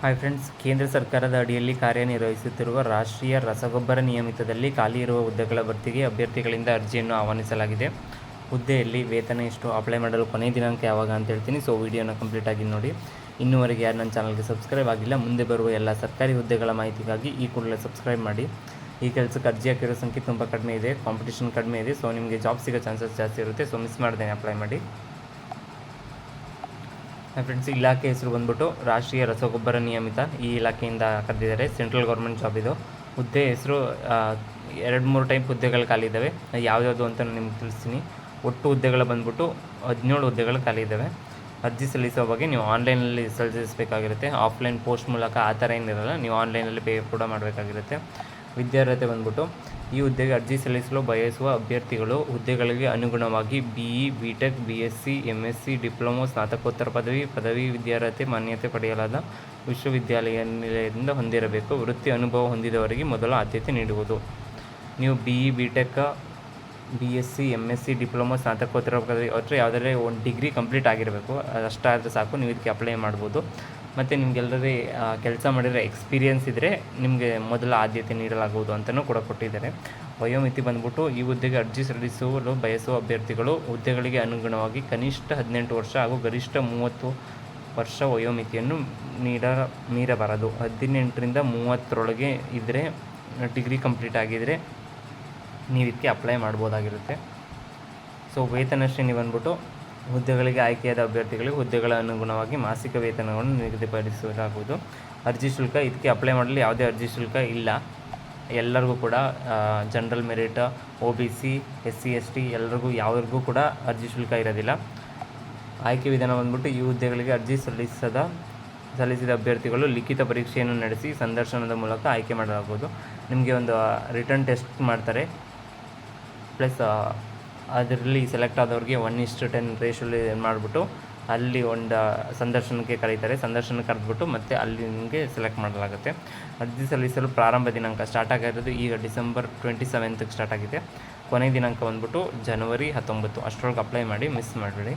Hi friends, ಕೇಂದ್ರ ಸರ್ಕಾರದ ಅಡಿಯಲ್ಲಿ ಕಾರ್ಯನಿರ್ವಹಿಸುತ್ತಿರುವ ರಾಷ್ಟ್ರೀಯ ರಸಗೊಬ್ಬರ ನಿಯಮಿತದಲ್ಲಿ ಖಾಲಿ ಇರುವ ಹುದ್ದೆಗಳ ಭರ್ತಿಗೆ ಅಭ್ಯರ್ಥಿಗಳಿಂದ ಅರ್ಜಿಯನ್ನು ಆಹ್ವಾನಿಸಲಾಗಿದೆ. ಹುದ್ದೆಯಲ್ಲಿ ವೇತನ ಎಷ್ಟು, ಅಪ್ಲೈ ಮಾಡಲು ಕೊನೆಯ ದಿನಾಂಕ ಯಾವಾಗ ಅಂತ ಹೇಳ್ತೀನಿ. ಸೊ ವಿಡಿಯೋನ ಕಂಪ್ಲೀಟಾಗಿ ನೋಡಿ. ಇನ್ನೂವರೆಗೆ ಯಾರು ನನ್ನ ಚಾನಲ್ಗೆ ಸಬ್ಸ್ಕ್ರೈಬ್ ಆಗಿಲ್ಲ, ಮುಂದೆ ಬರುವ ಎಲ್ಲ ಸರ್ಕಾರಿ ಹುದ್ದೆಗಳ ಮಾಹಿತಿಗಾಗಿ ಈ ಕೂಡಲೇ ಸಬ್ಸ್ಕ್ರೈಬ್ ಮಾಡಿ. ಈ ಕೆಲಸಕ್ಕೆ ಅರ್ಜಿ ಹಾಕಿರೋ ಸಂಖ್ಯೆ ತುಂಬ ಕಡಿಮೆ ಇದೆ, ಕಾಂಪಿಟೇಷನ್ ಕಡಿಮೆ ಇದೆ. ಸೊ ನಿಮಗೆ ಜಾಬ್ ಸಿಗೋ ಚಾನ್ಸಸ್ ಜಾಸ್ತಿ ಇರುತ್ತೆ. ಸೊ ಮಿಸ್ ಮಾಡ್ದೇನೆ ಅಪ್ಲೈ ಮಾಡಿ. ಫ್ರೆಂಡ್ಸ್, ಇಲಾಖೆ ಹೆಸರು ಬಂದ್ಬಿಟ್ಟು ರಾಷ್ಟ್ರೀಯ ರಸಗೊಬ್ಬರ ನಿಯಮಿತ. ಈ ಇಲಾಖೆಯಿಂದ ಕರೆದಿದ್ದಾರೆ. ಸೆಂಟ್ರಲ್ ಗೌರ್ಮೆಂಟ್ ಜಾಬ್ ಇದು. ಹುದ್ದೆ ಹೆಸರು 2-3 ಟೈಪ್ ಹುದ್ದೆಗಳು ಖಾಲಿ ಇದ್ದಾವೆ. ಯಾವ್ಯಾವುದು ಅಂತ ನಾನು ನಿಮ್ಗೆ ತಿಳಿಸ್ತೀನಿ. ಒಟ್ಟು ಹುದ್ದೆಗಳು ಬಂದ್ಬಿಟ್ಟು 17 ಹುದ್ದೆಗಳು ಖಾಲಿ ಇದ್ದಾವೆ. ಅರ್ಜಿ ಸಲ್ಲಿಸೋ ಬಗ್ಗೆ ನೀವು ಆನ್ಲೈನಲ್ಲಿ ಸಲ್ಲಿಸಬೇಕಾಗಿರುತ್ತೆ. ಆಫ್ಲೈನ್ ಪೋಸ್ಟ್ ಮೂಲಕ ಆ ಥರ ಏನಿರಲ್ಲ, ನೀವು ಆನ್ಲೈನಲ್ಲಿ ಪೇ ಕೂಡ ಮಾಡಬೇಕಾಗಿರುತ್ತೆ. ವಿದ್ಯಾರ್ಹತೆ ಬಂದ್ಬಿಟ್ಟು ಈ ಹುದ್ದೆಗೆ ಅರ್ಜಿ ಸಲ್ಲಿಸಲು ಬಯಸುವ ಅಭ್ಯರ್ಥಿಗಳು ಹುದ್ದೆಗಳಿಗೆ ಅನುಗುಣವಾಗಿ BE, BTech, BSc, MSc, diploma, ಸ್ನಾತಕೋತ್ತರ ಪದವಿ ವಿದ್ಯಾರ್ಹತೆ ಮಾನ್ಯತೆ ಪಡೆಯಲಾದ ವಿಶ್ವವಿದ್ಯಾಲಯದಿಂದ ಹೊಂದಿರಬೇಕು. ವೃತ್ತಿ ಅನುಭವ ಹೊಂದಿದವರಿಗೆ ಮೊದಲ ಆದ್ಯತೆ ನೀಡುವುದು. ನೀವು BE, BTech, BSc, MSc, diploma, ಸ್ನಾತಕೋತ್ತರ ಪದವಿ ಅಥವಾ ಯಾವುದಾದ್ರೂ ಒಂದು ಡಿಗ್ರಿ ಕಂಪ್ಲೀಟ್ ಆಗಿರಬೇಕು. ಅಷ್ಟಾದರೆ ಸಾಕು, ನೀವು ಇದಕ್ಕೆ ಅಪ್ಲೈ ಮಾಡ್ಬೋದು. ಮತ್ತು ನಿಮಗೆಲ್ಲರೂ ಕೆಲಸ ಮಾಡಿರೋ ಎಕ್ಸ್ಪೀರಿಯೆನ್ಸ್ ಇದ್ದರೆ ನಿಮಗೆ ಮೊದಲ ಆದ್ಯತೆ ನೀಡಲಾಗುವುದು ಅಂತಲೂ ಕೂಡ ಕೊಟ್ಟಿದ್ದಾರೆ. ವಯೋಮಿತಿ ಬಂದ್ಬಿಟ್ಟು ಈ ಹುದ್ದೆಗೆ ಅರ್ಜಿ ಸಲ್ಲಿಸಲು ಬಯಸುವ ಅಭ್ಯರ್ಥಿಗಳು ಹುದ್ದೆಗಳಿಗೆ ಅನುಗುಣವಾಗಿ ಕನಿಷ್ಠ 18 ವರ್ಷ ಹಾಗೂ ಗರಿಷ್ಠ 30 ವರ್ಷ ವಯೋಮಿತಿಯನ್ನು ಮೀರಬಾರದು. 18ರಿಂದ 30ರೊಳಗೆ ಇದ್ದರೆ, ಡಿಗ್ರಿ ಕಂಪ್ಲೀಟ್ ಆಗಿದ್ದರೆ ನೀವು ಇದಕ್ಕೆ ಅಪ್ಲೈ ಮಾಡ್ಬೋದಾಗಿರುತ್ತೆ. ಸೊ ವೇತನ ಶ್ರೇಣಿ ಬಂದ್ಬಿಟ್ಟು ಹುದ್ದೆಗಳಿಗೆ ಆಯ್ಕೆಯಾದ ಅಭ್ಯರ್ಥಿಗಳಿಗೆ ಹುದ್ದೆಗಳ ಅನುಗುಣವಾಗಿ ಮಾಸಿಕ ವೇತನಗಳನ್ನು ನಿಗದಿಪಡಿಸಲಾಗುವುದು. ಅರ್ಜಿ ಶುಲ್ಕ, ಇದಕ್ಕೆ ಅಪ್ಲೈ ಮಾಡಲು ಯಾವುದೇ ಅರ್ಜಿ ಶುಲ್ಕ ಇಲ್ಲ. ಎಲ್ಲರಿಗೂ ಕೂಡ general merit, OBC, SC, ST ಎಲ್ಲರಿಗೂ ಯಾವ್ರಿಗೂ ಕೂಡ ಅರ್ಜಿ ಶುಲ್ಕ ಇರೋದಿಲ್ಲ. ಆಯ್ಕೆ ವಿಧಾನ ಬಂದ್ಬಿಟ್ಟು ಈ ಹುದ್ದೆಗಳಿಗೆ ಅರ್ಜಿ ಸಲ್ಲಿಸಿದ ಅಭ್ಯರ್ಥಿಗಳು ಲಿಖಿತ ಪರೀಕ್ಷೆಯನ್ನು ನಡೆಸಿ ಸಂದರ್ಶನದ ಮೂಲಕ ಆಯ್ಕೆ ಮಾಡಲಾಗುವುದು. ನಿಮಗೆ ಒಂದು ರಿಟರ್ನ್ ಟೆಸ್ಟ್ ಮಾಡ್ತಾರೆ. ಪ್ಲಸ್ ಅದರಲ್ಲಿ ಸೆಲೆಕ್ಟ್ ಆದವ್ರಿಗೆ 1:10 ರೇಷಲ್ಲಿ ಮಾಡಿಬಿಟ್ಟು ಅಲ್ಲಿ ಒಂದು ಸಂದರ್ಶನಕ್ಕೆ ಕರೀತಾರೆ. ಸಂದರ್ಶನಕ್ಕೆ ಕರೆದ್ಬಿಟ್ಟು ಮತ್ತೆ ಅಲ್ಲಿ ನಿಮಗೆ ಸೆಲೆಕ್ಟ್ ಮಾಡಲಾಗುತ್ತೆ. ಅರ್ಜಿ ಸಲ್ಲಿಸಲು ಪ್ರಾರಂಭ ದಿನಾಂಕ ಸ್ಟಾರ್ಟ್ ಆಗಿರೋದು ಈಗ ಡಿಸೆಂಬರ್ 27ಕ್ಕೆ ಸ್ಟಾರ್ಟ್ ಆಗಿದೆ. ಕೊನೆಯ ದಿನಾಂಕ ಬಂದ್ಬಿಟ್ಟು ಜನವರಿ 19. ಅಷ್ಟರೊಳಗೆ ಅಪ್ಲೈ ಮಾಡಿ, ಮಿಸ್ ಮಾಡಬೇಡಿ.